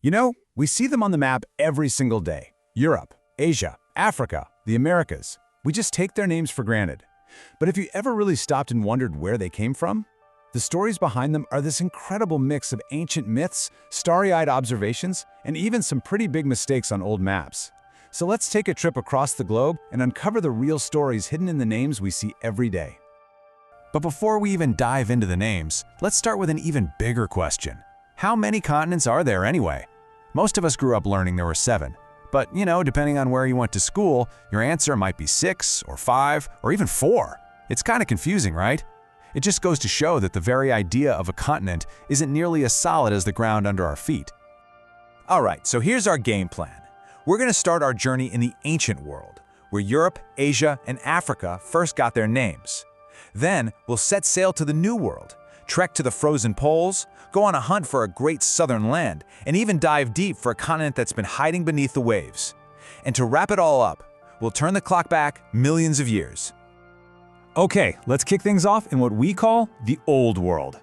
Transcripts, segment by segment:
You know, we see them on the map every single day. Europe, Asia, Africa, the Americas. We just take their names for granted. But have you ever really stopped and wondered where they came from? The stories behind them are this incredible mix of ancient myths, starry-eyed observations, and even some pretty big mistakes on old maps. So let's take a trip across the globe and uncover the real stories hidden in the names we see every day. But before we even dive into the names, let's start with an even bigger question. How many continents are there anyway? Most of us grew up learning there were 7. But, depending on where you went to school, your answer might be 6 or 5 or even 4. It's kind of confusing, right? It just goes to show that the very idea of a continent isn't nearly as solid as the ground under our feet. Alright, so here's our game plan. We're going to start our journey in the ancient world, where Europe, Asia, and Africa first got their names. Then, we'll set sail to the New World, trek to the frozen poles, go on a hunt for a great southern land, and even dive deep for a continent that's been hiding beneath the waves. And to wrap it all up, we'll turn the clock back millions of years. Okay, let's kick things off in what we call the Old World.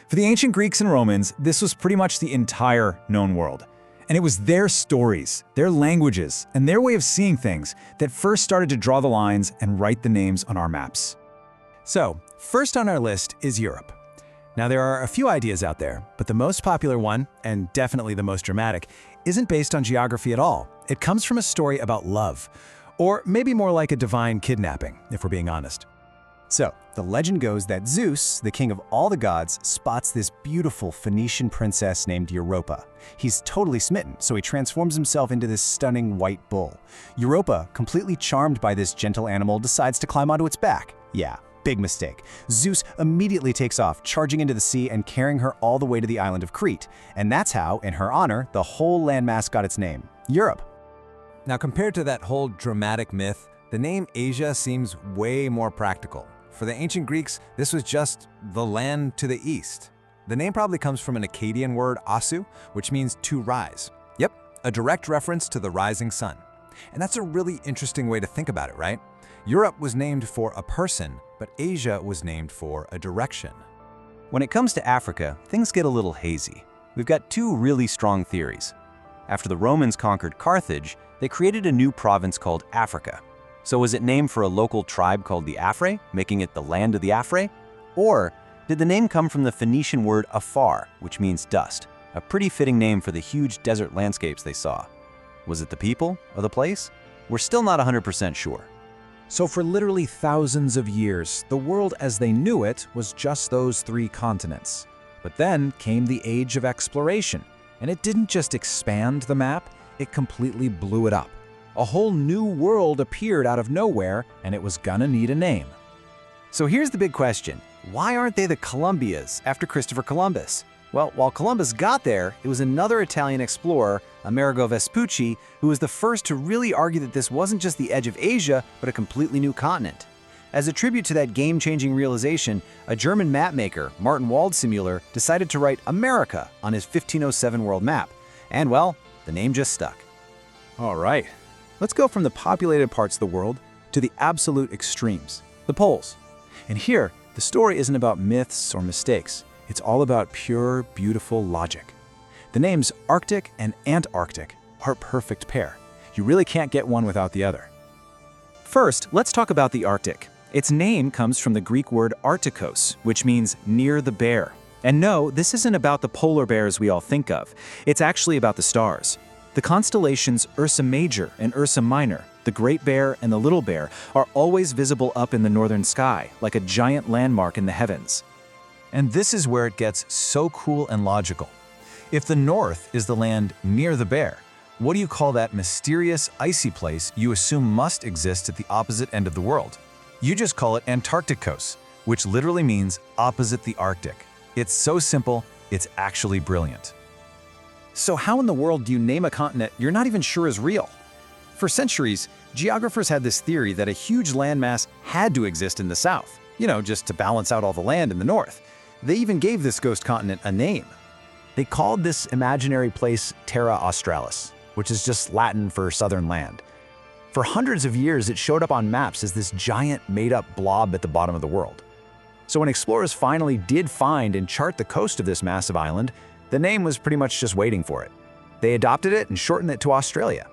For the ancient Greeks and Romans, this was pretty much the entire known world. And it was their stories, their languages, and their way of seeing things that first started to draw the lines and write the names on our maps. So, first on our list is Europe. Now, there are a few ideas out there, but the most popular one, and definitely the most dramatic, isn't based on geography at all. It comes from a story about love, or maybe more like a divine kidnapping, if we're being honest. So, the legend goes that Zeus, the king of all the gods, spots this beautiful Phoenician princess named Europa. He's totally smitten, so he transforms himself into this stunning white bull. Europa, completely charmed by this gentle animal, decides to climb onto its back. Yeah. Big mistake. Zeus immediately takes off, charging into the sea and carrying her all the way to the island of Crete. And that's how, in her honor, the whole landmass got its name, Europe. Now, compared to that whole dramatic myth, the name Asia seems way more practical. For the ancient Greeks, this was just the land to the east. The name probably comes from an Akkadian word, asu, which means to rise. Yep, a direct reference to the rising sun. And that's a really interesting way to think about it, right? Europe was named for a person, but Asia was named for a direction. When it comes to Africa, things get a little hazy. We've got 2 really strong theories. After the Romans conquered Carthage, they created a new province called Africa. So was it named for a local tribe called the Afre, making it the land of the Afre? Or did the name come from the Phoenician word afar, which means dust, a pretty fitting name for the huge desert landscapes they saw? Was it the people or the place? We're still not 100% sure. So for literally thousands of years, the world as they knew it was just those 3 continents. But then came the age of exploration, and it didn't just expand the map, it completely blew it up. A whole new world appeared out of nowhere, and it was gonna need a name. So here's the big question. Why aren't they the Columbias after Christopher Columbus? Well, while Columbus got there, it was another Italian explorer, Amerigo Vespucci, who was the first to really argue that this wasn't just the edge of Asia, but a completely new continent. As a tribute to that game-changing realization, a German mapmaker, Martin Waldseemüller, decided to write America on his 1507 world map. And well, the name just stuck. All right, let's go from the populated parts of the world to the absolute extremes, the poles. And here, the story isn't about myths or mistakes. It's all about pure, beautiful logic. The names Arctic and Antarctic are a perfect pair. You really can't get one without the other. First, let's talk about the Arctic. Its name comes from the Greek word artikos, which means near the bear. And no, this isn't about the polar bears we all think of. It's actually about the stars. The constellations Ursa Major and Ursa Minor, the Great Bear and the Little Bear, are always visible up in the northern sky, like a giant landmark in the heavens. And this is where it gets so cool and logical. If the north is the land near the bear, what do you call that mysterious, icy place you assume must exist at the opposite end of the world? You just call it Antarcticos, which literally means opposite the Arctic. It's so simple, it's actually brilliant. So how in the world do you name a continent you're not even sure is real? For centuries, geographers had this theory that a huge landmass had to exist in the south, just to balance out all the land in the north. They even gave this ghost continent a name. They called this imaginary place Terra Australis, which is just Latin for southern land. For hundreds of years, it showed up on maps as this giant made-up blob at the bottom of the world. So when explorers finally did find and chart the coast of this massive island, the name was pretty much just waiting for it. They adopted it and shortened it to Australia.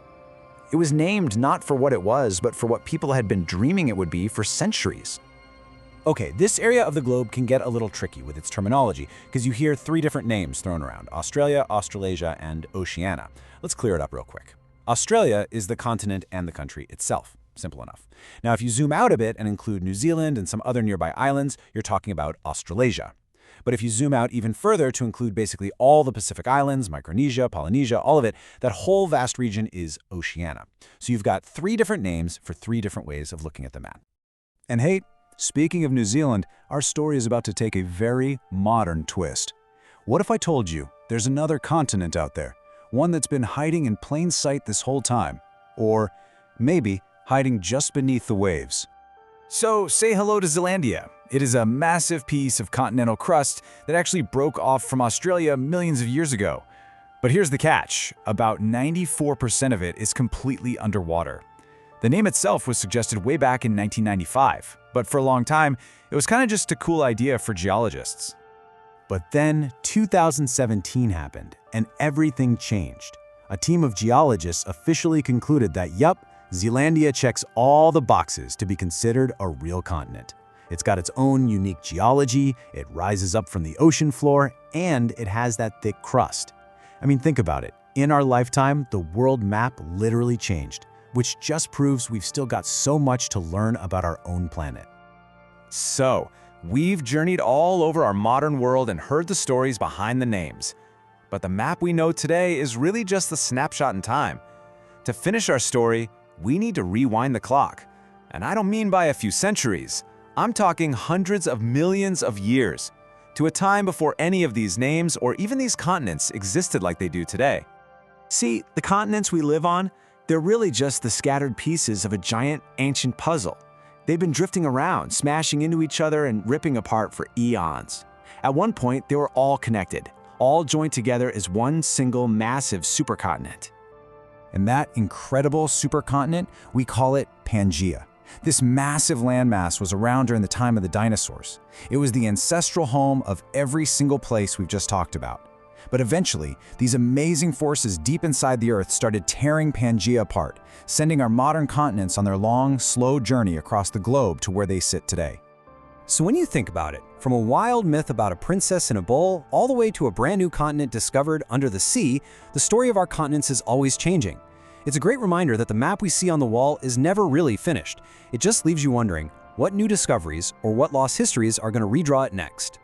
It was named not for what it was, but for what people had been dreaming it would be for centuries. Okay, this area of the globe can get a little tricky with its terminology because you hear 3 different names thrown around: Australia, Australasia, and Oceania. Let's clear it up real quick. Australia is the continent and the country itself. Simple enough. Now, if you zoom out a bit and include New Zealand and some other nearby islands, you're talking about Australasia. But if you zoom out even further to include basically all the Pacific Islands, Micronesia, Polynesia, all of it, that whole vast region is Oceania. So you've got 3 different names for 3 different ways of looking at the map. And hey, speaking of New Zealand, our story is about to take a very modern twist. What if I told you there's another continent out there? One that's been hiding in plain sight this whole time. Or maybe hiding just beneath the waves. So say hello to Zealandia. It is a massive piece of continental crust that actually broke off from Australia millions of years ago. But here's the catch: about 94% of it is completely underwater. The name itself was suggested way back in 1995, but for a long time, it was kind of just a cool idea for geologists. But then 2017 happened, and everything changed. A team of geologists officially concluded that, yup, Zealandia checks all the boxes to be considered a real continent. It's got its own unique geology, it rises up from the ocean floor, and it has that thick crust. I mean, think about it. In our lifetime, the world map literally changed, which just proves we've still got so much to learn about our own planet. So, we've journeyed all over our modern world and heard the stories behind the names. But the map we know today is really just the snapshot in time. To finish our story, we need to rewind the clock. And I don't mean by a few centuries. I'm talking hundreds of millions of years, to a time before any of these names or even these continents existed like they do today. See, the continents we live on, they're really just the scattered pieces of a giant ancient puzzle. They've been drifting around, smashing into each other and ripping apart for eons. At one point, they were all connected, all joined together as one single massive supercontinent. And that incredible supercontinent, we call it Pangaea. This massive landmass was around during the time of the dinosaurs. It was the ancestral home of every single place we've just talked about. But eventually, these amazing forces deep inside the Earth started tearing Pangaea apart, sending our modern continents on their long, slow journey across the globe to where they sit today. So when you think about it, from a wild myth about a princess in a bowl all the way to a brand new continent discovered under the sea, the story of our continents is always changing. It's a great reminder that the map we see on the wall is never really finished. It just leaves you wondering, what new discoveries or what lost histories are going to redraw it next?